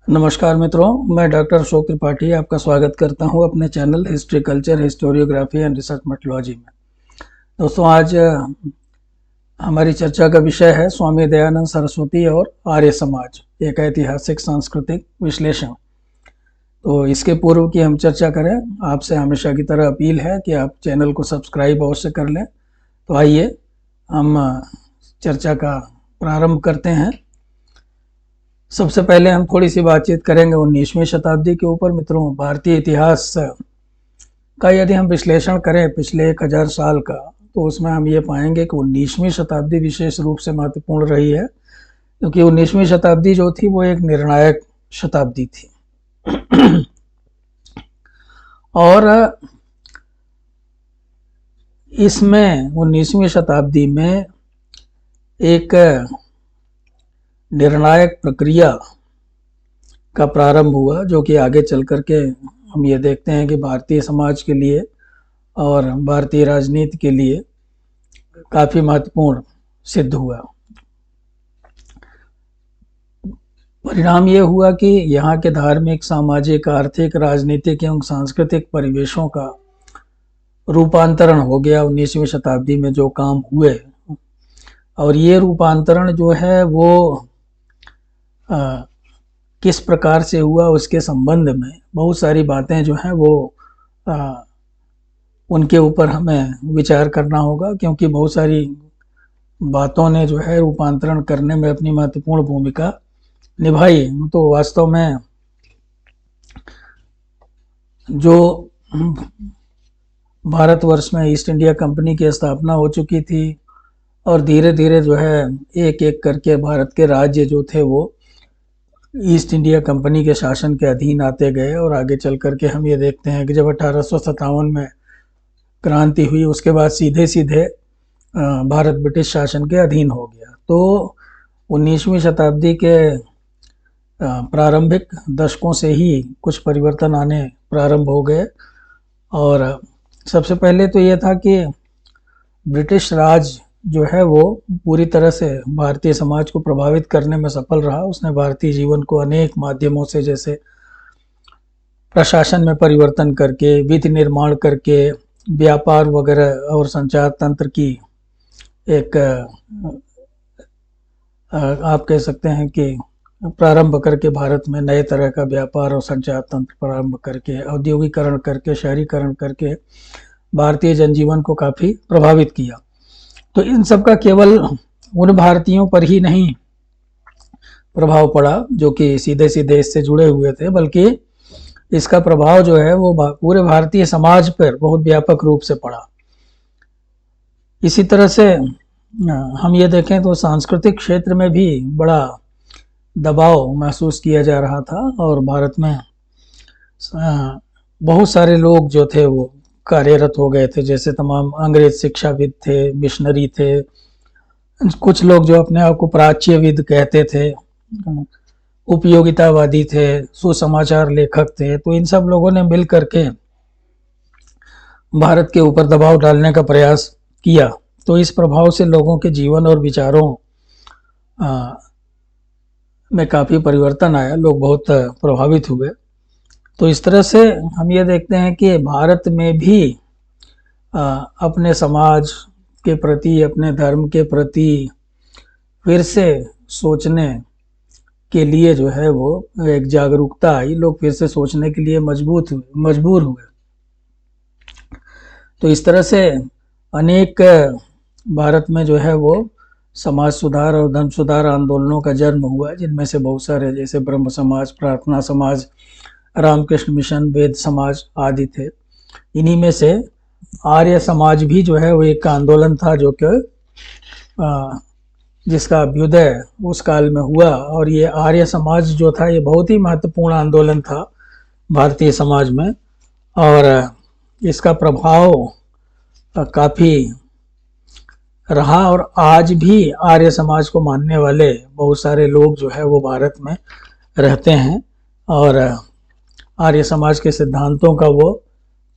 नमस्कार मित्रों, मैं डॉक्टर अशोक त्रिपाठी आपका स्वागत करता हूं अपने channel history culture historiography and research methodology में। दोस्तों, आज हमारी चर्चा का विषय है स्वामी दयानंद सरस्वती और आर्य समाज, एक ऐतिहासिक सांस्कृतिक विश्लेषण। तो इसके पूर्व की हम चर्चा करें, आपसे हमेशा की तरह अपील है कि आप चैनल को सब्सक्राइब अवश्य कर लें। तो आइए हम चर्चा का प्रारंभ करते हैं। सबसे पहले हम थोड़ी सी बातचीत करेंगे 19वीं शताब्दी के ऊपर। मित्रों, भारतीय इतिहास का यदि हम विश्लेषण करें पिछले 1000 साल का, तो उसमें हम ये पाएंगे कि 19वीं शताब्दी विशेष रूप से महत्वपूर्ण रही है, क्योंकि 19वीं शताब्दी जो थी वो एक निर्णायक शताब्दी थी। और इसमें 19वीं शताब्दी में एक निर्णायक प्रक्रिया का प्रारंभ हुआ, जो कि आगे चल करके हम ये देखते हैं कि भारतीय समाज के लिए और भारतीय राजनीति के लिए काफ़ी महत्वपूर्ण सिद्ध हुआ। परिणाम ये हुआ कि यहाँ के धार्मिक, सामाजिक, आर्थिक, राजनीतिक एवं सांस्कृतिक परिवेशों का रूपांतरण हो गया 19वीं शताब्दी में जो काम हुए। और ये रूपांतरण जो है वो किस प्रकार से हुआ, उसके संबंध में बहुत सारी बातें जो हैं वो उनके ऊपर हमें विचार करना होगा, क्योंकि बहुत सारी बातों ने जो है रूपांतरण करने में अपनी महत्वपूर्ण भूमिका निभाई। तो वास्तव में जो भारतवर्ष में ईस्ट इंडिया कंपनी की स्थापना हो चुकी थी और धीरे धीरे जो है एक एक करके भारत के राज्य जो थे वो ईस्ट इंडिया कंपनी के शासन के अधीन आते गए, और आगे चल करके हम ये देखते हैं कि जब 1857 में क्रांति हुई, उसके बाद सीधे सीधे भारत ब्रिटिश शासन के अधीन हो गया। तो 19वीं शताब्दी के प्रारंभिक दशकों से ही कुछ परिवर्तन आने प्रारंभ हो गए। और सबसे पहले तो ये था कि ब्रिटिश राज जो है वो पूरी तरह से भारतीय समाज को प्रभावित करने में सफल रहा। उसने भारतीय जीवन को अनेक माध्यमों से, जैसे प्रशासन में परिवर्तन करके, विधि निर्माण करके, व्यापार वगैरह और संचार तंत्र की एक आप कह सकते हैं कि प्रारंभ करके, भारत में नए तरह का व्यापार और संचार तंत्र प्रारंभ करके, औद्योगिकरण करके, शहरीकरण करके भारतीय जनजीवन को काफ़ी प्रभावित किया। तो इन सब का केवल उन भारतीयों पर ही नहीं प्रभाव पड़ा जो कि सीधे सीधे इससे जुड़े हुए थे, बल्कि इसका प्रभाव जो है वो पूरे भारतीय समाज पर बहुत व्यापक रूप से पड़ा। इसी तरह से हम ये देखें तो सांस्कृतिक क्षेत्र में भी बड़ा दबाव महसूस किया जा रहा था, और भारत में बहुत सारे लोग जो थे वो कार्यरत हो गए थे। जैसे तमाम अंग्रेज शिक्षाविद थे, मिशनरी थे, कुछ लोग जो अपने आप को प्राच्यविद कहते थे, उपयोगितावादी थे, सुसमाचार लेखक थे। तो इन सब लोगों ने मिल करके भारत के ऊपर दबाव डालने का प्रयास किया। तो इस प्रभाव से लोगों के जीवन और विचारों में काफ़ी परिवर्तन आया, लोग बहुत प्रभावित हुए। तो इस तरह से हम ये देखते हैं कि भारत में भी अपने समाज के प्रति, अपने धर्म के प्रति फिर से सोचने के लिए जो है वो एक जागरूकता आई। लोग फिर से सोचने के लिए मजबूर हुए। तो इस तरह से अनेक भारत में जो है वो समाज सुधार और धर्म सुधार आंदोलनों का जन्म हुआ, जिनमें से बहुत सारे जैसे ब्रह्म समाज, प्रार्थना समाज, रामकृष्ण मिशन, वेद समाज आदि थे। इन्हीं में से आर्य समाज भी जो है वो एक आंदोलन था, जो कि जिसका अभ्युदय उस काल में हुआ। और ये आर्य समाज जो था ये बहुत ही महत्वपूर्ण आंदोलन था भारतीय समाज में, और इसका प्रभाव काफ़ी रहा। और आज भी आर्य समाज को मानने वाले बहुत सारे लोग जो है वो भारत में रहते हैं, और आर्य समाज के सिद्धांतों का वो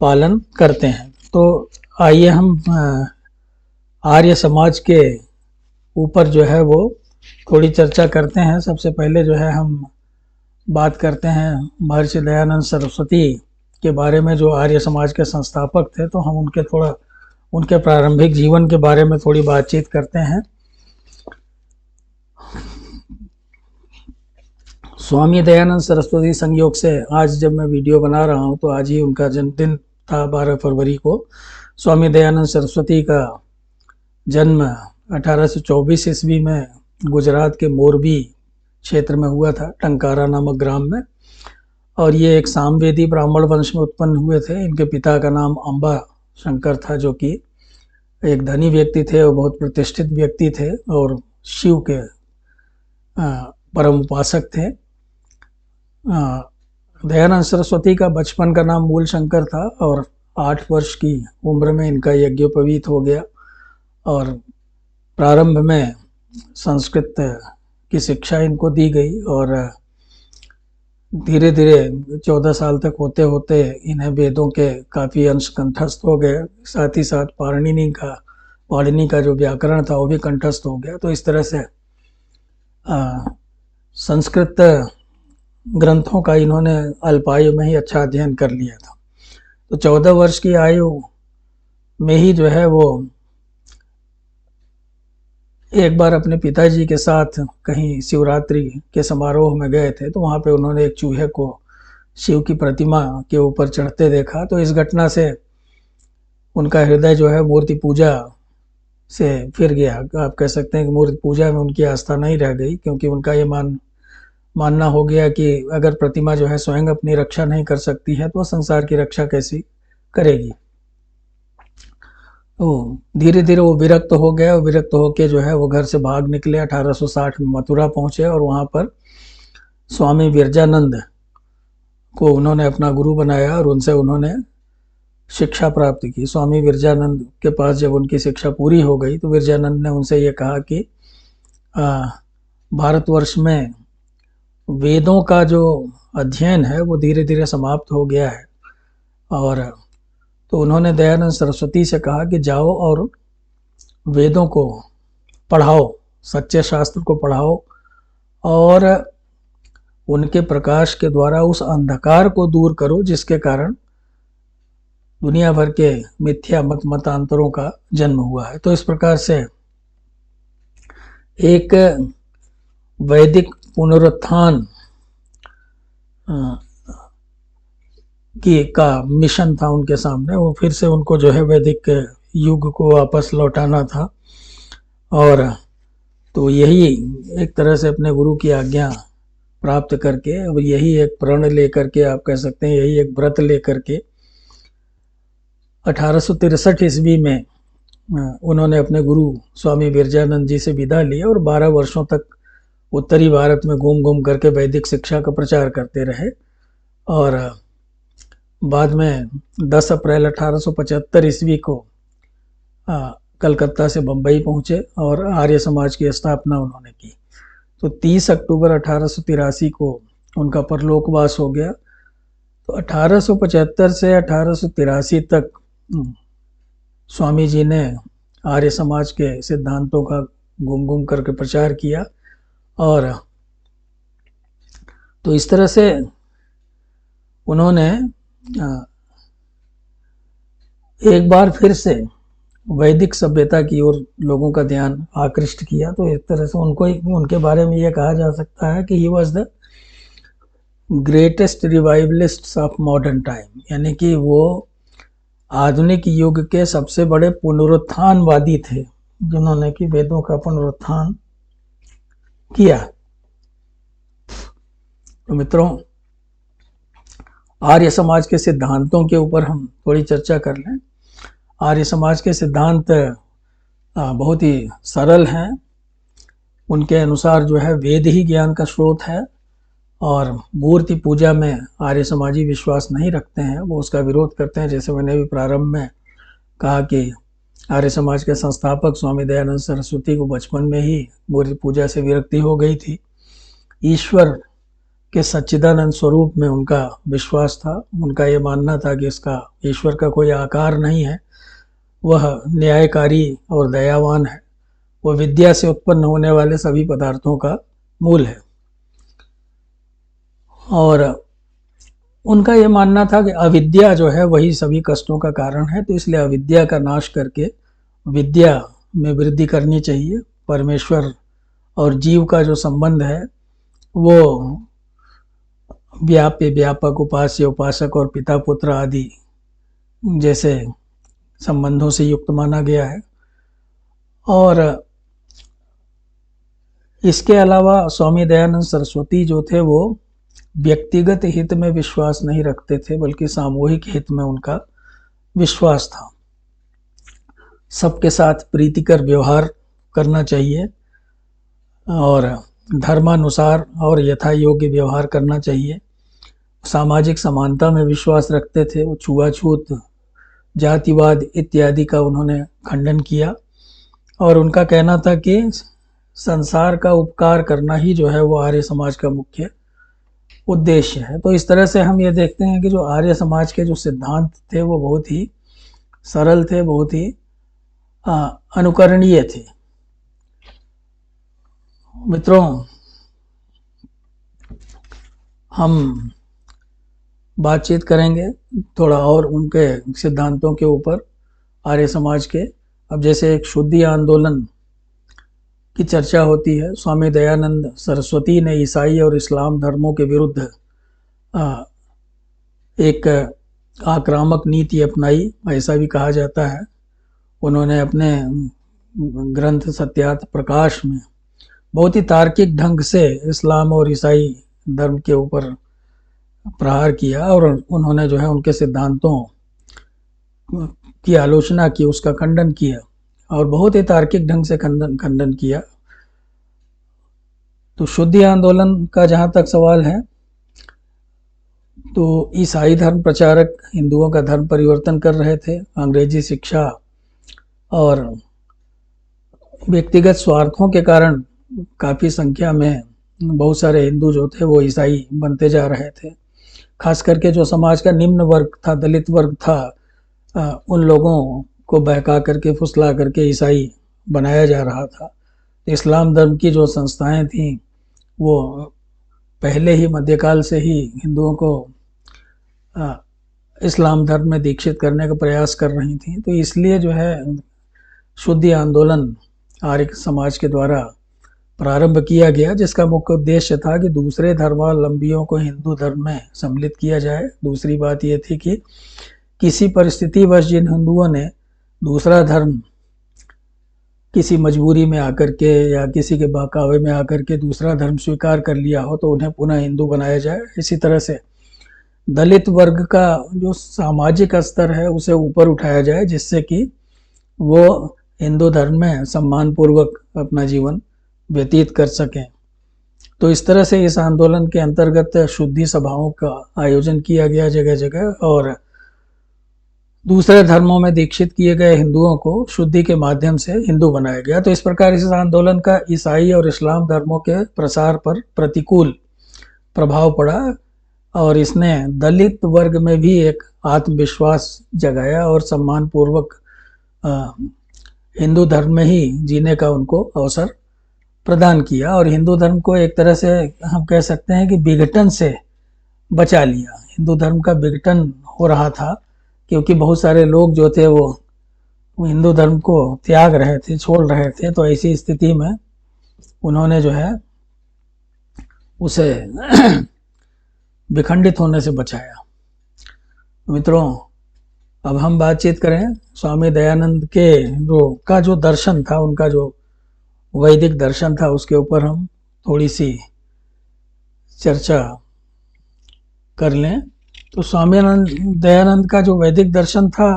पालन करते हैं। तो आइए हम आर्य समाज के ऊपर जो है वो थोड़ी चर्चा करते हैं। सबसे पहले जो है हम बात करते हैं महर्षि दयानंद सरस्वती के बारे में, जो आर्य समाज के संस्थापक थे, तो हम उनके प्रारंभिक जीवन के बारे में थोड़ी बातचीत करते हैं। स्वामी दयानंद सरस्वती संयोग से आज जब मैं वीडियो बना रहा हूं तो आज ही उनका जन्मदिन था। 12 फरवरी को स्वामी दयानंद सरस्वती का जन्म 1824 ईस्वी में गुजरात के मोरबी क्षेत्र में हुआ था, टंकारा नामक ग्राम में। और ये एक सामवेदी ब्राह्मण वंश में उत्पन्न हुए थे। इनके पिता का नाम अंबा शंकर था, जो कि एक धनी व्यक्ति थे और बहुत प्रतिष्ठित व्यक्ति थे और शिव के परम उपासक थे। दयानंद सरस्वती का बचपन का नाम मूल शंकर था और 8 वर्ष की उम्र में इनका यज्ञोपवीत हो गया। और प्रारंभ में संस्कृत की शिक्षा इनको दी गई और धीरे धीरे 14 साल तक होते होते इन्हें वेदों के काफ़ी अंश कंठस्थ हो गए। साथ ही साथ पाणिनि का जो व्याकरण था वो भी कंठस्थ हो गया। तो इस तरह से संस्कृत ग्रंथों का इन्होंने अल्पायु में ही अच्छा अध्ययन कर लिया था। तो 14 वर्ष की आयु में ही जो है वो एक बार अपने पिताजी के साथ कहीं शिवरात्रि के समारोह में गए थे, तो वहाँ पे उन्होंने एक चूहे को शिव की प्रतिमा के ऊपर चढ़ते देखा। तो इस घटना से उनका हृदय जो है मूर्ति पूजा से फिर गया। आप कह सकते हैं कि मूर्ति पूजा में उनकी आस्था नहीं रह गई, क्योंकि उनका ये मानना हो गया कि अगर प्रतिमा जो है स्वयं अपनी रक्षा नहीं कर सकती है तो संसार की रक्षा कैसी करेगी। तो धीरे धीरे वो विरक्त हो गए और विरक्त होके जो है वो घर से भाग निकले। 1860 में मथुरा पहुंचे और वहाँ पर स्वामी विरजानंद को उन्होंने अपना गुरु बनाया और उनसे उन्होंने शिक्षा प्राप्त की। स्वामी विरजानंद के पास जब उनकी शिक्षा पूरी हो गई तो विरजानंद ने उनसे ये कहा कि भारतवर्ष में वेदों का जो अध्ययन है वो धीरे धीरे समाप्त हो गया है। और तो उन्होंने दयानंद सरस्वती से कहा कि जाओ और वेदों को पढ़ाओ, सच्चे शास्त्र को पढ़ाओ और उनके प्रकाश के द्वारा उस अंधकार को दूर करो जिसके कारण दुनिया भर के मिथ्या मतांतरों का जन्म हुआ है। तो इस प्रकार से एक वैदिक पुनरुत्थान का मिशन था उनके सामने। वो फिर से उनको जो है वैदिक युग को वापस लौटाना था। और तो यही एक तरह से अपने गुरु की आज्ञा प्राप्त करके, अब यही एक प्रण लेकर के, आप कह सकते हैं यही एक व्रत लेकर के 1863 ईस्वी में उन्होंने अपने गुरु स्वामी विरजानंद जी से विदा लिया और 12 वर्षों तक उत्तरी भारत में घूम घूम करके वैदिक शिक्षा का प्रचार करते रहे। और बाद में 10 अप्रैल 1875 ईस्वी को कलकत्ता से बम्बई पहुंचे और आर्य समाज की स्थापना उन्होंने की। तो 30 अक्टूबर 1883 को उनका परलोकवास हो गया। तो 1875 से 1883 तक स्वामी जी ने आर्य समाज के सिद्धांतों का घूम घूम करके प्रचार किया। और तो इस तरह से उन्होंने एक बार फिर से वैदिक सभ्यता की ओर लोगों का ध्यान आकृष्ट किया। तो इस तरह से उनके बारे में यह कहा जा सकता है कि he was the greatest revivalist of modern time, यानी कि वो आधुनिक युग के सबसे बड़े पुनरुत्थानवादी थे जिन्होंने कि वेदों का पुनरुत्थान किया। तो मित्रों, आर्य समाज के सिद्धांतों के ऊपर हम थोड़ी चर्चा कर लें। आर्य समाज के सिद्धांत बहुत ही सरल हैं। उनके अनुसार जो है वेद ही ज्ञान का स्रोत है और मूर्ति पूजा में आर्य समाजी विश्वास नहीं रखते हैं, वो उसका विरोध करते हैं। जैसे मैंने भी प्रारंभ में कहा कि आर्य समाज के संस्थापक स्वामी दयानंद सरस्वती को बचपन में ही मूर्ति पूजा से विरक्ति हो गई थी। ईश्वर के सच्चिदानंद स्वरूप में उनका विश्वास था। उनका ये मानना था कि इसका ईश्वर का कोई आकार नहीं है, वह न्यायकारी और दयावान है, वह विद्या से उत्पन्न होने वाले सभी पदार्थों का मूल है। और उनका ये मानना था कि अविद्या जो है वही सभी कष्टों का कारण है, तो इसलिए अविद्या का नाश करके विद्या में वृद्धि करनी चाहिए। परमेश्वर और जीव का जो संबंध है वो व्याप्य, व्यापक, उपास्य, उपासक और पिता पुत्र आदि जैसे संबंधों से युक्त माना गया है। और इसके अलावा स्वामी दयानंद सरस्वती जो थे वो व्यक्तिगत हित में विश्वास नहीं रखते थे, बल्कि सामूहिक हित में उनका विश्वास था। सबके साथ प्रीतिकर व्यवहार करना चाहिए और धर्मानुसार और यथा योग्य व्यवहार करना चाहिए। सामाजिक समानता में विश्वास रखते थे। वो छुआछूत, जातिवाद इत्यादि का उन्होंने खंडन किया और उनका कहना था कि संसार का उपकार करना ही जो है वो आर्य समाज का मुख्य उद्देश्य है। तो इस तरह से हम ये देखते हैं कि जो आर्य समाज के जो सिद्धांत थे वो बहुत ही सरल थे, बहुत ही अनुकरणीय थे। मित्रों, हम बातचीत करेंगे थोड़ा और उनके सिद्धांतों के ऊपर, आर्य समाज के। अब जैसे एक शुद्धि आंदोलन की चर्चा होती है, स्वामी दयानंद सरस्वती ने ईसाई और इस्लाम धर्मों के विरुद्ध एक आक्रामक नीति अपनाई, ऐसा भी कहा जाता है। उन्होंने अपने ग्रंथ सत्यार्थ प्रकाश में बहुत ही तार्किक ढंग से इस्लाम और ईसाई धर्म के ऊपर प्रहार किया और उन्होंने जो है उनके सिद्धांतों की आलोचना की, उसका खंडन किया और बहुत ही तार्किक ढंग से खंडन किया। तो शुद्धि आंदोलन का जहाँ तक सवाल है, तो ईसाई धर्म प्रचारक हिंदुओं का धर्म परिवर्तन कर रहे थे। अंग्रेजी शिक्षा और व्यक्तिगत स्वार्थों के कारण काफ़ी संख्या में बहुत सारे हिंदू जो थे वो ईसाई बनते जा रहे थे। खास करके जो समाज का निम्न वर्ग था, दलित वर्ग था, उन लोगों को बहका करके, फुसला करके ईसाई बनाया जा रहा था। इस्लाम धर्म की जो संस्थाएं थीं वो पहले ही मध्यकाल से ही हिंदुओं को इस्लाम धर्म में दीक्षित करने का प्रयास कर रही थी। तो इसलिए जो है शुद्धि आंदोलन आर्य समाज के द्वारा प्रारंभ किया गया, जिसका मुख्य उद्देश्य था कि दूसरे धर्मावलंबियों को हिंदू धर्म में सम्मिलित किया जाए। दूसरी बात यह थी कि किसी परिस्थितिवश जिन हिंदुओं ने दूसरा धर्म किसी मजबूरी में आकर के या किसी के बहकावे में आकर के दूसरा धर्म स्वीकार कर लिया हो, तो उन्हें पुनः हिंदू बनाया जाए। इसी तरह से दलित वर्ग का जो सामाजिक स्तर है उसे ऊपर उठाया जाए, जिससे कि वो हिंदू धर्म में सम्मानपूर्वक अपना जीवन व्यतीत कर सकें। तो इस तरह से इस आंदोलन के अंतर्गत शुद्धि सभाओं का आयोजन किया गया जगह जगह, और दूसरे धर्मों में दीक्षित किए गए हिंदुओं को शुद्धि के माध्यम से हिंदू बनाया गया। तो इस प्रकार इस आंदोलन का ईसाई और इस्लाम धर्मों के प्रसार पर प्रतिकूल प्रभाव पड़ा और इसने दलित वर्ग में भी एक आत्मविश्वास जगाया और सम्मानपूर्वक हिंदू धर्म में ही जीने का उनको अवसर प्रदान किया और हिंदू धर्म को एक तरह से हम कह सकते हैं कि विघटन से बचा लिया। हिंदू धर्म का विघटन हो रहा था क्योंकि बहुत सारे लोग जो थे वो हिंदू धर्म को त्याग रहे थे, छोड़ रहे थे। तो ऐसी स्थिति में उन्होंने जो है उसे विखंडित होने से बचाया। मित्रों, अब हम बातचीत करें स्वामी दयानंद के जो दर्शन था, उनका जो वैदिक दर्शन था, उसके ऊपर हम थोड़ी सी चर्चा कर लें। तो स्वामी दयानंद का जो वैदिक दर्शन था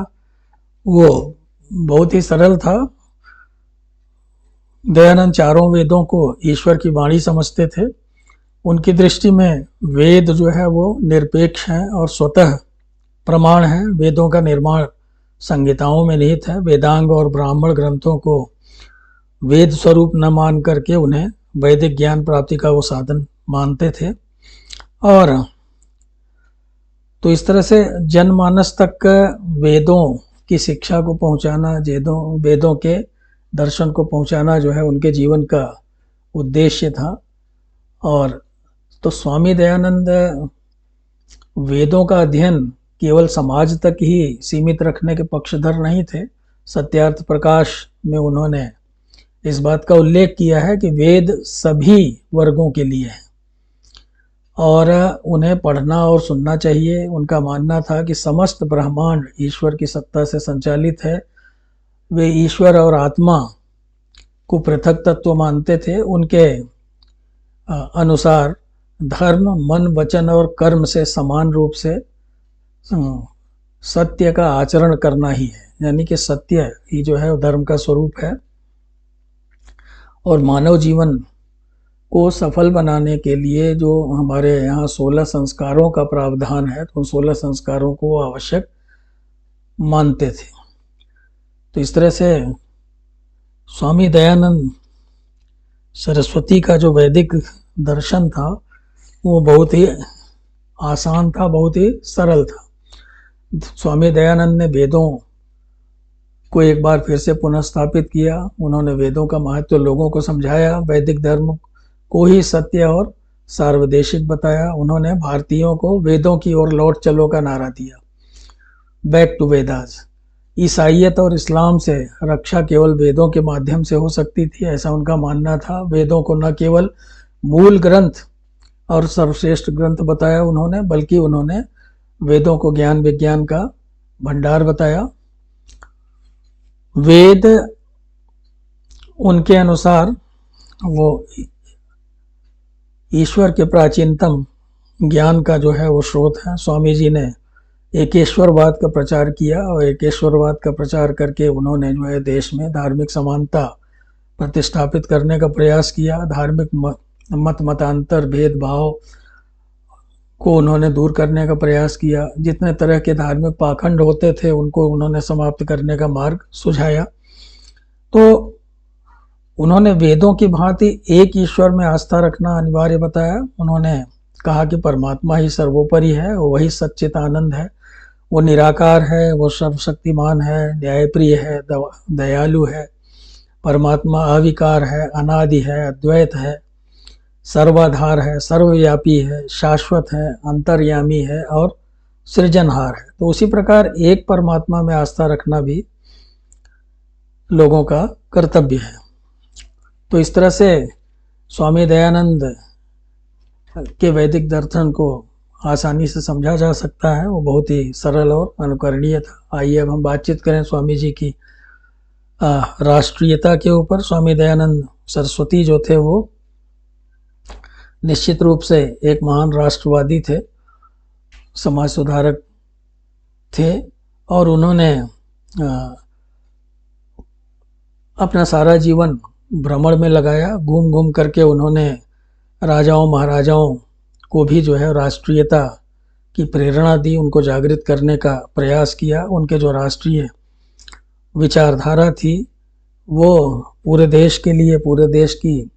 वो बहुत ही सरल था। दयानंद चारों वेदों को ईश्वर की वाणी समझते थे। उनकी दृष्टि में वेद जो है वो निरपेक्ष हैं और स्वतः प्रमाण हैं। वेदों का निर्माण संहिताओं में निहित है। वेदांग और ब्राह्मण ग्रंथों को वेद स्वरूप न मान करके उन्हें वैदिक ज्ञान प्राप्ति का वो साधन मानते थे। और तो इस तरह से जनमानस तक वेदों की शिक्षा को पहुंचाना, वेदों के दर्शन को पहुंचाना जो है उनके जीवन का उद्देश्य था। और तो स्वामी दयानंद वेदों का अध्ययन केवल समाज तक ही सीमित रखने के पक्षधर नहीं थे। सत्यार्थ प्रकाश में उन्होंने इस बात का उल्लेख किया है कि वेद सभी वर्गों के लिए है और उन्हें पढ़ना और सुनना चाहिए। उनका मानना था कि समस्त ब्रह्मांड ईश्वर की सत्ता से संचालित है। वे ईश्वर और आत्मा को पृथक तत्व मानते थे। उनके अनुसार धर्म मन वचन और कर्म से समान रूप से सत्य का आचरण करना ही है, यानी कि सत्य ही जो है धर्म का स्वरूप है। और मानव जीवन को सफल बनाने के लिए जो हमारे यहाँ 16 संस्कारों का प्रावधान है, तो उन 16 संस्कारों को आवश्यक मानते थे। तो इस तरह से स्वामी दयानंद सरस्वती का जो वैदिक दर्शन था वो बहुत ही आसान था, बहुत ही सरल था। स्वामी दयानंद ने वेदों को एक बार फिर से पुनः स्थापित किया। उन्होंने वेदों का महत्व लोगों को समझाया, वैदिक धर्म को ही सत्य और सार्वदेशिक बताया। उन्होंने भारतीयों को वेदों की ओर लौट चलो का नारा दिया, बैक टू वेदास। ईसाइयत और इस्लाम से रक्षा केवल वेदों के माध्यम से हो सकती थी, ऐसा उनका मानना था। वेदों को न केवल मूल ग्रंथ और सर्वश्रेष्ठ ग्रंथ बताया उन्होंने, बल्कि उन्होंने वेदों को ज्ञान विज्ञान का भंडार बताया। वेद उनके अनुसार वो ईश्वर के प्राचीनतम ज्ञान का जो है वो स्रोत है। स्वामी जी ने एकेश्वरवाद का प्रचार किया और एकेश्वरवाद का प्रचार करके उन्होंने जो है देश में धार्मिक समानता प्रतिष्ठापित करने का प्रयास किया। धार्मिक मत मतांतर भेदभाव को उन्होंने दूर करने का प्रयास किया। जितने तरह के धार्मिक पाखंड होते थे उनको उन्होंने समाप्त करने का मार्ग सुझाया। तो उन्होंने वेदों की भांति एक ईश्वर में आस्था रखना अनिवार्य बताया। उन्होंने कहा कि परमात्मा ही सर्वोपरि है, वही सच्चित आनंद है, वो निराकार है, वो सर्वशक्तिमान है, न्यायप्रिय है, दयालु है। परमात्मा अविकार है, अनादि है, अद्वैत है, सर्वाधार है, सर्वव्यापी है, शाश्वत है, अंतर्यामी है और सृजनहार है। तो उसी प्रकार एक परमात्मा में आस्था रखना भी लोगों का कर्तव्य है। तो इस तरह से स्वामी दयानंद के वैदिक दर्शन को आसानी से समझा जा सकता है। वो बहुत ही सरल और अनुकरणीय था। आइए अब हम बातचीत करें स्वामी जी की राष्ट्रीयता के ऊपर। स्वामी दयानंद सरस्वती जो थे वो निश्चित रूप से एक महान राष्ट्रवादी थे, समाज सुधारक थे और उन्होंने अपना सारा जीवन भ्रमण में लगाया। घूम घूम करके उन्होंने राजाओं महाराजाओं को भी जो है राष्ट्रीयता की प्रेरणा दी, उनको जागृत करने का प्रयास किया। उनके जो राष्ट्रीय विचारधारा थी वो पूरे देश के लिए, पूरे देश की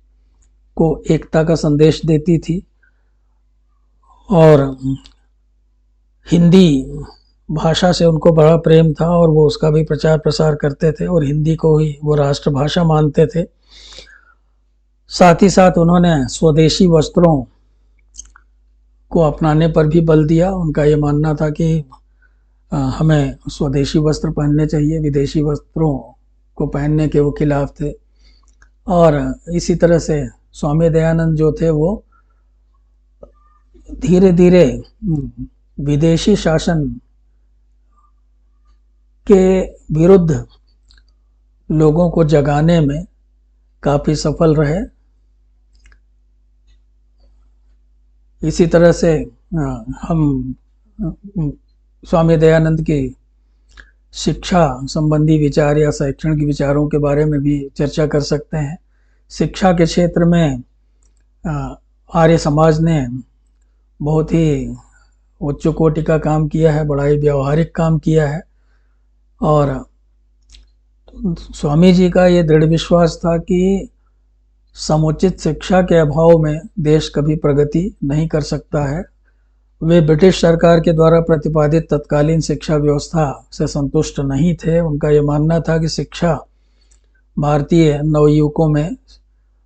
को एकता का संदेश देती थी और हिंदी भाषा से उनको बड़ा प्रेम था और वो उसका भी प्रचार प्रसार करते थे और हिंदी को ही वो राष्ट्रभाषा मानते थे। साथ ही साथ उन्होंने स्वदेशी वस्त्रों को अपनाने पर भी बल दिया। उनका ये मानना था कि हमें स्वदेशी वस्त्र पहनने चाहिए, विदेशी वस्त्रों को पहनने के वो खिलाफ थे। और इसी तरह से स्वामी दयानंद जो थे वो धीरे धीरे विदेशी शासन के विरुद्ध लोगों को जगाने में काफ़ी सफल रहे। इसी तरह से हम स्वामी दयानंद की शिक्षा संबंधी विचार या शैक्षणिक विचारों के बारे में भी चर्चा कर सकते हैं। शिक्षा के क्षेत्र में आर्य समाज ने बहुत ही उच्च कोटि का काम किया है, बड़ा ही व्यवहारिक काम किया है। और स्वामी जी का ये दृढ़ विश्वास था कि समुचित शिक्षा के अभाव में देश कभी प्रगति नहीं कर सकता है। वे ब्रिटिश सरकार के द्वारा प्रतिपादित तत्कालीन शिक्षा व्यवस्था से संतुष्ट नहीं थे। उनका ये मानना था कि शिक्षा भारतीय नवयुवकों में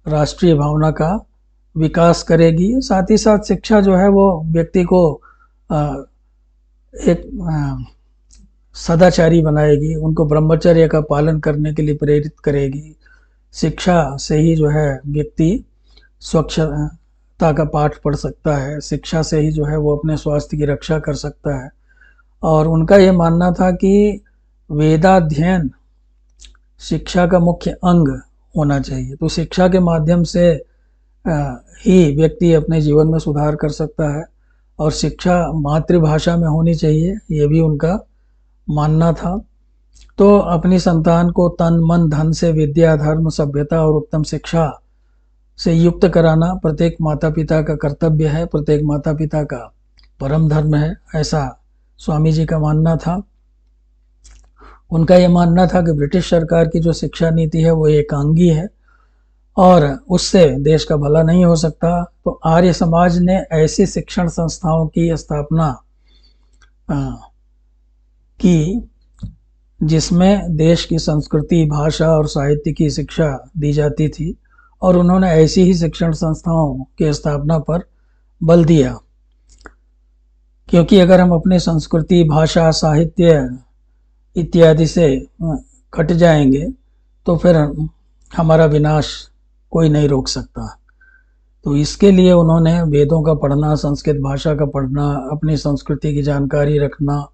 राष्ट्रीय भावना का विकास करेगी। साथ ही साथ शिक्षा जो है वो व्यक्ति को एक सदाचारी बनाएगी, उनको ब्रह्मचर्य का पालन करने के लिए प्रेरित करेगी। शिक्षा से ही जो है व्यक्ति स्वच्छता का पाठ पढ़ सकता है, शिक्षा से ही जो है वो अपने स्वास्थ्य की रक्षा कर सकता है। और उनका ये मानना था कि वेदाध्ययन शिक्षा का मुख्य अंग होना चाहिए। तो शिक्षा के माध्यम से ही व्यक्ति अपने जीवन में सुधार कर सकता है, और शिक्षा मातृभाषा में होनी चाहिए, ये भी उनका मानना था। तो अपनी संतान को तन मन धन से विद्या धर्म सभ्यता और उत्तम शिक्षा से युक्त कराना प्रत्येक माता पिता का कर्तव्य है, प्रत्येक माता पिता का परम धर्म है, ऐसा स्वामी जी का मानना था। उनका यह मानना था कि ब्रिटिश सरकार की जो शिक्षा नीति है वो एकांगी है और उससे देश का भला नहीं हो सकता। तो आर्य समाज ने ऐसी शिक्षण संस्थाओं की स्थापना की जिसमें देश की संस्कृति भाषा और साहित्य की शिक्षा दी जाती थी, और उन्होंने ऐसी ही शिक्षण संस्थाओं की स्थापना पर बल दिया, क्योंकि अगर हम अपनी संस्कृति भाषा साहित्य इत्यादि से कट जाएंगे तो फिर हमारा विनाश कोई नहीं रोक सकता। तो इसके लिए उन्होंने वेदों का पढ़ना, संस्कृत भाषा का पढ़ना, अपनी संस्कृति की जानकारी रखना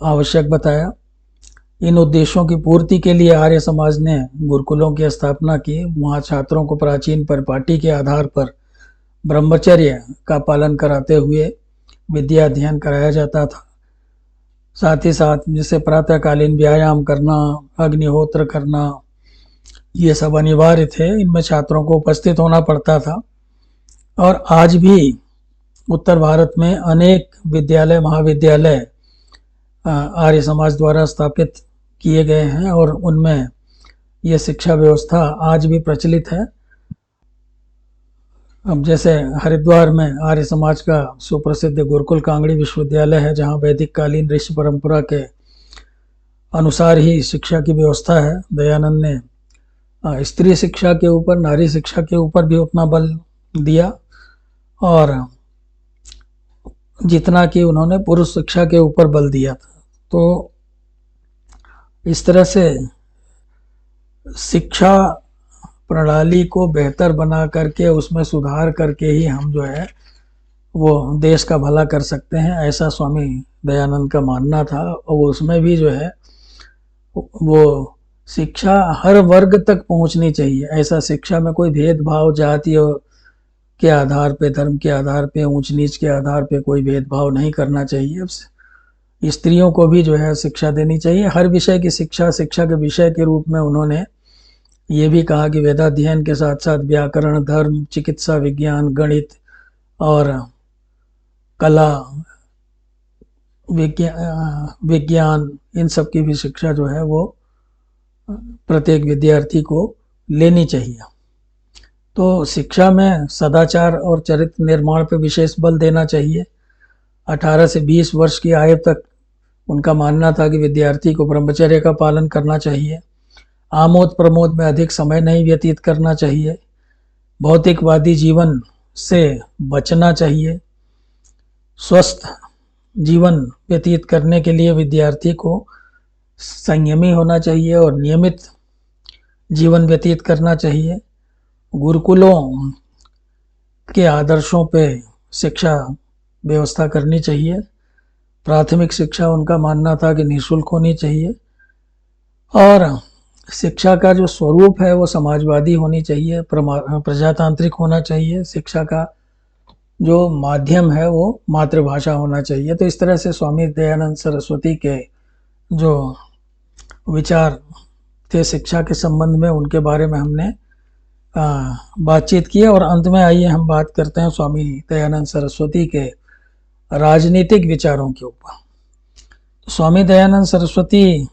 आवश्यक बताया। इन उद्देश्यों की पूर्ति के लिए आर्य समाज ने गुरुकुलों की स्थापना की। वहाँ छात्रों को प्राचीन परिपाटी के आधार पर ब्रह्मचर्य का पालन कराते हुए विद्या अध्ययन कराया जाता था। साथ ही साथ जैसे प्रातःकालीन व्यायाम करना, अग्निहोत्र करना, ये सब अनिवार्य थे, इनमें छात्रों को उपस्थित होना पड़ता था। और आज भी उत्तर भारत में अनेक विद्यालय महाविद्यालय आर्य समाज द्वारा स्थापित किए गए हैं और उनमें यह शिक्षा व्यवस्था आज भी प्रचलित है। अब जैसे हरिद्वार में आर्य समाज का सुप्रसिद्ध गुरुकुल कांगड़ी विश्वविद्यालय है, जहाँ वैदिक कालीन ऋषि परंपरा के अनुसार ही शिक्षा की व्यवस्था है। दयानंद ने स्त्री शिक्षा के ऊपर, नारी शिक्षा के ऊपर भी उतना बल दिया, और जितना कि उन्होंने पुरुष शिक्षा के ऊपर बल दिया था। तो इस तरह से शिक्षा प्रणाली को बेहतर बना करके उसमें सुधार करके ही हम जो है वो देश का भला कर सकते हैं, ऐसा स्वामी दयानंद का मानना था। और उसमें भी जो है वो शिक्षा हर वर्ग तक पहुंचनी चाहिए। ऐसा शिक्षा में कोई भेदभाव जाति के आधार पे, धर्म के आधार पे, ऊंच नीच के आधार पे कोई भेदभाव नहीं करना चाहिए। स्त्रियों को भी जो है शिक्षा देनी चाहिए। हर विषय की शिक्षा के विषय के रूप में उन्होंने ये भी कहा कि वेदाध्ययन के साथ साथ व्याकरण, धर्म, चिकित्सा, विज्ञान, गणित और कला, विज्ञान, इन सब की भी शिक्षा जो है वो प्रत्येक विद्यार्थी को लेनी चाहिए। तो शिक्षा में सदाचार और चरित्र निर्माण पर विशेष बल देना चाहिए। 18 से 20 वर्ष की आयु तक उनका मानना था कि विद्यार्थी को ब्रह्मचर्य का पालन करना चाहिए। आमोद प्रमोद में अधिक समय नहीं व्यतीत करना चाहिए। भौतिकवादी जीवन से बचना चाहिए। स्वस्थ जीवन व्यतीत करने के लिए विद्यार्थी को संयमी होना चाहिए और नियमित जीवन व्यतीत करना चाहिए। गुरुकुलों के आदर्शों पे शिक्षा व्यवस्था करनी चाहिए। प्राथमिक शिक्षा उनका मानना था कि निःशुल्क होनी चाहिए, और शिक्षा का जो स्वरूप है वो समाजवादी होनी चाहिए, प्रजातांत्रिक होना चाहिए। शिक्षा का जो माध्यम है वो मातृभाषा होना चाहिए। तो इस तरह से स्वामी दयानंद सरस्वती के जो विचार थे शिक्षा के संबंध में, उनके बारे में हमने बातचीत की। और अंत में आइए हम बात करते हैं स्वामी दयानंद सरस्वती के राजनीतिक विचारों के ऊपर। स्वामी दयानंद सरस्वती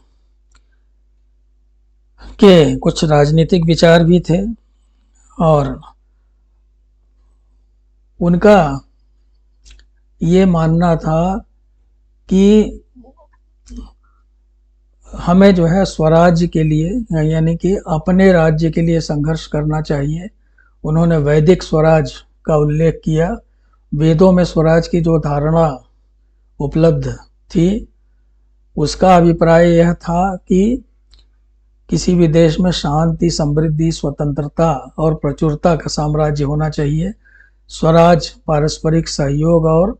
के कुछ राजनीतिक विचार भी थे, और उनका ये मानना था कि हमें जो है स्वराज्य के लिए, यानी कि अपने राज्य के लिए संघर्ष करना चाहिए, उन्होंने वैदिक स्वराज का उल्लेख किया। वेदों में स्वराज की जो धारणा उपलब्ध थी उसका अभिप्राय यह था कि किसी भी देश में शांति, समृद्धि, स्वतंत्रता और प्रचुरता का साम्राज्य होना चाहिए। स्वराज पारस्परिक सहयोग और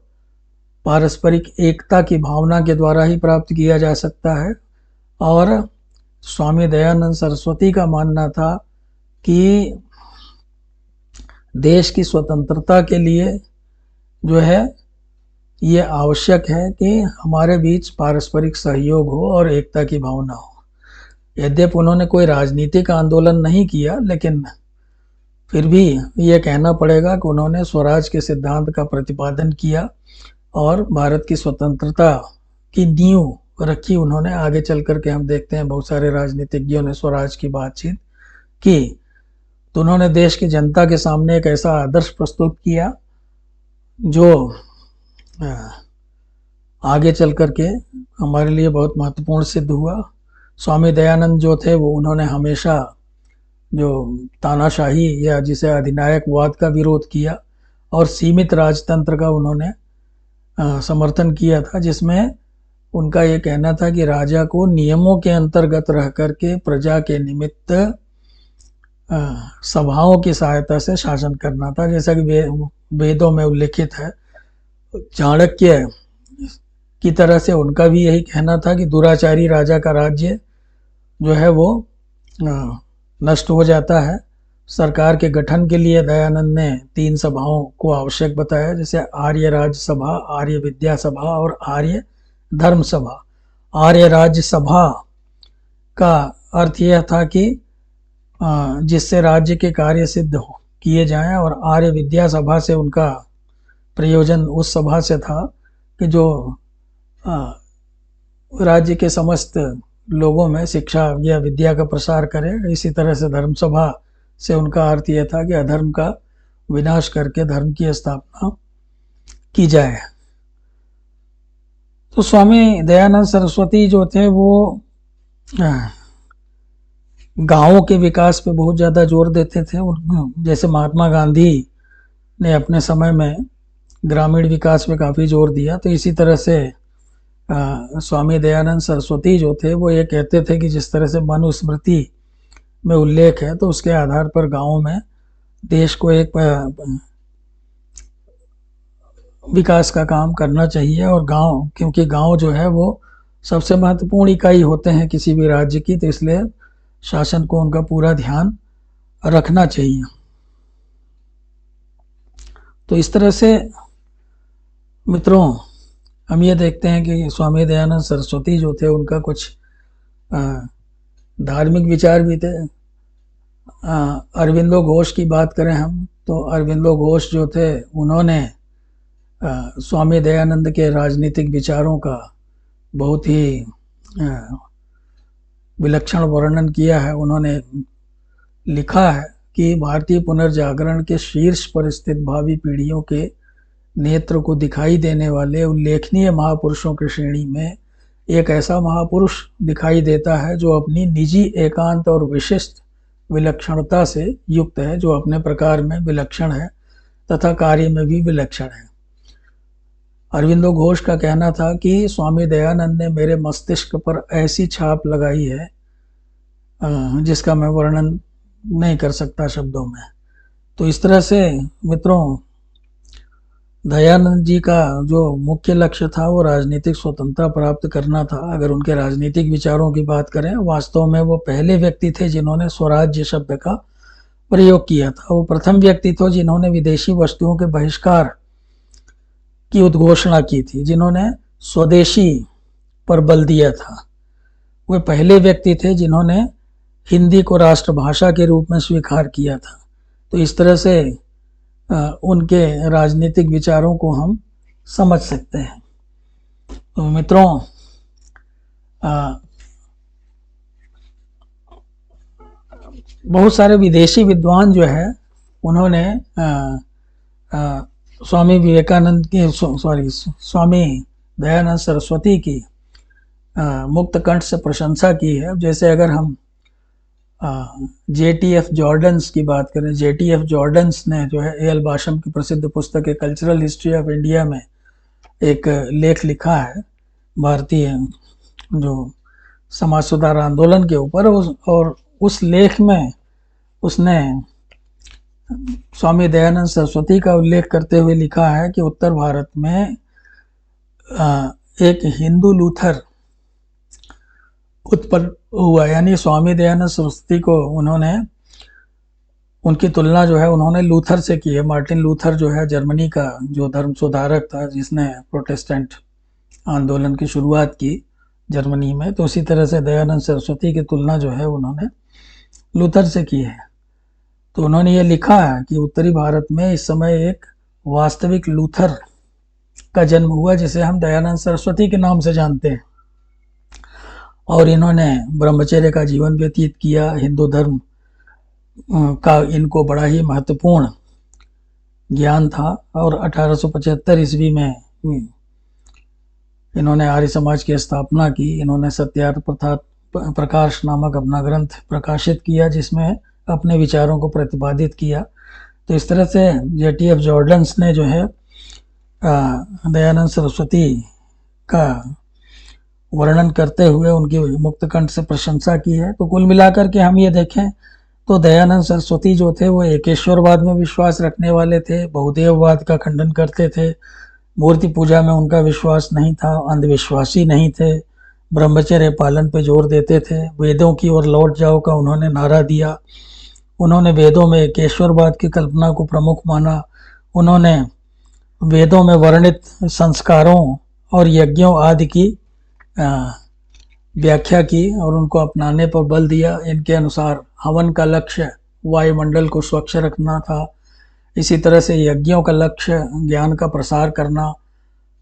पारस्परिक एकता की भावना के द्वारा ही प्राप्त किया जा सकता है। और स्वामी दयानंद सरस्वती का मानना था कि देश की स्वतंत्रता के लिए जो है ये आवश्यक है कि हमारे बीच पारस्परिक सहयोग हो और एकता की भावना हो। यद्यपि उन्होंने कोई राजनीतिक आंदोलन नहीं किया, लेकिन फिर भी ये कहना पड़ेगा कि उन्होंने स्वराज के सिद्धांत का प्रतिपादन किया और भारत की स्वतंत्रता की नींव रखी उन्होंने। आगे चल करके हम देखते हैं बहुत सारे राजनीतिज्ञों ने स्वराज की बातचीत की, तो उन्होंने देश की जनता के सामने एक ऐसा आदर्श प्रस्तुत किया जो आगे चल करके हमारे लिए बहुत महत्वपूर्ण सिद्ध हुआ। स्वामी दयानंद जो थे वो उन्होंने हमेशा जो तानाशाही या जिसे अधिनायकवाद का विरोध किया और सीमित राजतंत्र का उन्होंने समर्थन किया था, जिसमें उनका ये कहना था कि राजा को नियमों के अंतर्गत रह करके प्रजा के निमित्त सभाओं की सहायता से शासन करना था। जैसा कि वेदों में उल्लेखित है, चाणक्य की तरह से उनका भी यही कहना था कि दुराचारी राजा का राज्य जो है वो नष्ट हो जाता है। सरकार के गठन के लिए दयानंद ने 3 सभाओं को आवश्यक बताया, जैसे आर्य राज सभा, आर्य विद्या सभा और आर्य धर्म सभा। आर्य राज्य सभा का अर्थ यह था कि जिससे राज्य के कार्य सिद्ध किए जाएं, और आर्य विद्या सभा से उनका प्रयोजन उस सभा से था कि जो राज्य के समस्त लोगों में शिक्षा या विद्या का प्रसार करे। इसी तरह से धर्म सभा से उनका अर्थ यह था कि अधर्म का विनाश करके धर्म की स्थापना की जाए। तो स्वामी दयानंद सरस्वती जो थे वो गांवों के विकास पे बहुत ज़्यादा जोर देते थे। जैसे महात्मा गांधी ने अपने समय में ग्रामीण विकास पे काफ़ी जोर दिया, तो इसी तरह से स्वामी दयानंद सरस्वती जो थे वो ये कहते थे कि जिस तरह से मनुस्मृति में उल्लेख है, तो उसके आधार पर गांवों में देश को एक विकास का काम करना चाहिए। और गांव, क्योंकि गांव जो है वो सबसे महत्वपूर्ण इकाई होते हैं किसी भी राज्य की, तो इसलिए शासन को उनका पूरा ध्यान रखना चाहिए। तो इस तरह से मित्रों हम ये देखते हैं कि स्वामी दयानंद सरस्वती जो थे उनका कुछ धार्मिक विचार भी थे। अरविंदो घोष की बात करें हम, तो अरविंदो घोष जो थे उन्होंने स्वामी दयानंद के राजनीतिक विचारों का बहुत ही विलक्षण वर्णन किया है। उन्होंने लिखा है कि भारतीय पुनर्जागरण के शीर्ष पर स्थित भावी पीढ़ियों के नेत्र को दिखाई देने वाले उल्लेखनीय महापुरुषों की श्रेणी में एक ऐसा महापुरुष दिखाई देता है जो अपनी निजी एकांत और विशिष्ट विलक्षणता से युक्त है, जो अपने प्रकार में विलक्षण है तथा कार्य में भी विलक्षण है। अरविंदो घोष का कहना था कि स्वामी दयानंद ने मेरे मस्तिष्क पर ऐसी छाप लगाई है जिसका मैं वर्णन नहीं कर सकता शब्दों में। तो इस तरह से मित्रों दयानंद जी का जो मुख्य लक्ष्य था वो राजनीतिक स्वतंत्रता प्राप्त करना था। अगर उनके राजनीतिक विचारों की बात करें, वास्तव में वो पहले व्यक्ति थे जिन्होंने स्वराज्य शब्द का प्रयोग किया था। वो प्रथम व्यक्ति थे जिन्होंने विदेशी वस्तुओं के बहिष्कार की उद्घोषणा की थी, जिन्होंने स्वदेशी पर बल दिया था। वे पहले व्यक्ति थे जिन्होंने हिंदी को राष्ट्रभाषा के रूप में स्वीकार किया था। तो इस तरह से उनके राजनीतिक विचारों को हम समझ सकते हैं। तो मित्रों बहुत सारे विदेशी विद्वान जो है उन्होंने स्वामी विवेकानंद की स्वामी दयानंद सरस्वती की मुक्त कंठ से प्रशंसा की है। जैसे अगर हम JTF जॉर्डन्स की बात करें, JTF जॉर्डन्स ने जो है A.L. बाशम की प्रसिद्ध पुस्तक है कल्चरल हिस्ट्री ऑफ इंडिया में एक लेख लिखा है भारतीय जो समाज सुधार आंदोलन के ऊपर, और उस लेख में उसने स्वामी दयानंद सरस्वती का उल्लेख करते हुए लिखा है कि उत्तर भारत में एक हिंदू लूथर उत्पन्न हुआ, यानी स्वामी दयानंद सरस्वती को उन्होंने, उनकी तुलना जो है उन्होंने लूथर से की है। मार्टिन लूथर जो है जर्मनी का जो धर्म सुधारक था जिसने प्रोटेस्टेंट आंदोलन की शुरुआत की जर्मनी में, तो उसी तरह से दयानंद सरस्वती की तुलना जो है उन्होंने लूथर से की है। तो उन्होंने ये लिखा है कि उत्तरी भारत में इस समय एक वास्तविक लूथर का जन्म हुआ जिसे हम दयानंद सरस्वती के नाम से जानते हैं, और इन्होंने ब्रह्मचर्य का जीवन व्यतीत किया। हिंदू धर्म का इनको बड़ा ही महत्वपूर्ण ज्ञान था, और 1875 ईस्वी में इन्होंने आर्य समाज की स्थापना की। इन्होंने सत्यार्थ प्रकाश नामक अपना ग्रंथ प्रकाशित किया जिसमें अपने विचारों को प्रतिपादित किया। तो इस तरह से JTF जॉर्डन्स ने जो है दयानंद सरस्वती का वर्णन करते हुए उनकी मुक्तकंठ से प्रशंसा की है। तो कुल मिलाकर के हम ये देखें तो दयानंद सरस्वती जो थे वो एकेश्वरवाद में विश्वास रखने वाले थे, बहुदेववाद का खंडन करते थे, मूर्ति पूजा में उनका विश्वास नहीं था, अंधविश्वासी नहीं थे, ब्रह्मचर्य पालन पे जोर देते थे, वेदों की ओर लौट जाओ का उन्होंने नारा दिया। उन्होंने वेदों में एकेश्वरवाद की कल्पना को प्रमुख माना। उन्होंने वेदों में वर्णित संस्कारों और यज्ञों आदि की व्याख्या की और उनको अपनाने पर बल दिया। इनके अनुसार हवन का लक्ष्य वायुमंडल को स्वच्छ रखना था। इसी तरह से यज्ञों का लक्ष्य ज्ञान का प्रसार करना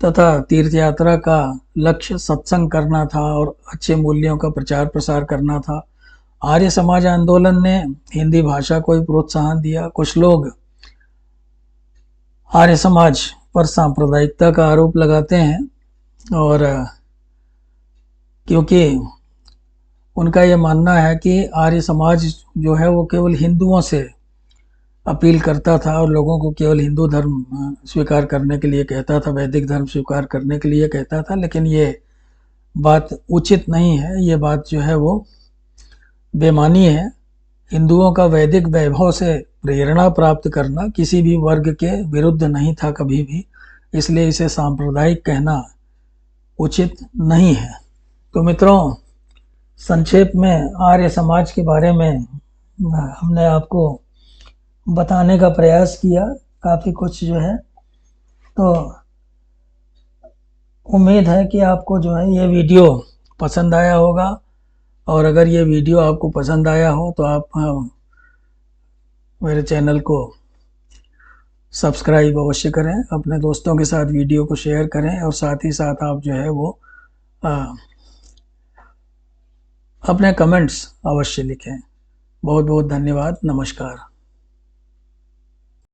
तथा तीर्थ यात्रा का लक्ष्य सत्संग करना था और अच्छे मूल्यों का प्रचार प्रसार करना था। आर्य समाज आंदोलन ने हिंदी भाषा को ही प्रोत्साहन दिया। कुछ लोग आर्य समाज पर सांप्रदायिकता का आरोप लगाते हैं, और क्योंकि उनका ये मानना है कि आर्य समाज जो है वो केवल हिंदुओं से अपील करता था और लोगों को केवल हिंदू धर्म स्वीकार करने के लिए कहता था, वैदिक धर्म स्वीकार करने के लिए कहता था। लेकिन ये बात उचित नहीं है, ये बात जो है वो बेमानी है। हिंदुओं का वैदिक वैभव से प्रेरणा प्राप्त करना किसी भी वर्ग के विरुद्ध नहीं था कभी भी, इसलिए इसे सांप्रदायिक कहना उचित नहीं है। तो मित्रों, संक्षेप में आर्य समाज के बारे में हमने आपको बताने का प्रयास किया, काफ़ी कुछ जो है। तो उम्मीद है कि आपको जो है ये वीडियो पसंद आया होगा, और अगर ये वीडियो आपको पसंद आया हो तो आप मेरे चैनल को सब्सक्राइब अवश्य करें, अपने दोस्तों के साथ वीडियो को शेयर करें, और साथ ही साथ आप जो है वो अपने कमेंट्स अवश्य लिखें। बहुत बहुत धन्यवाद। नमस्कार।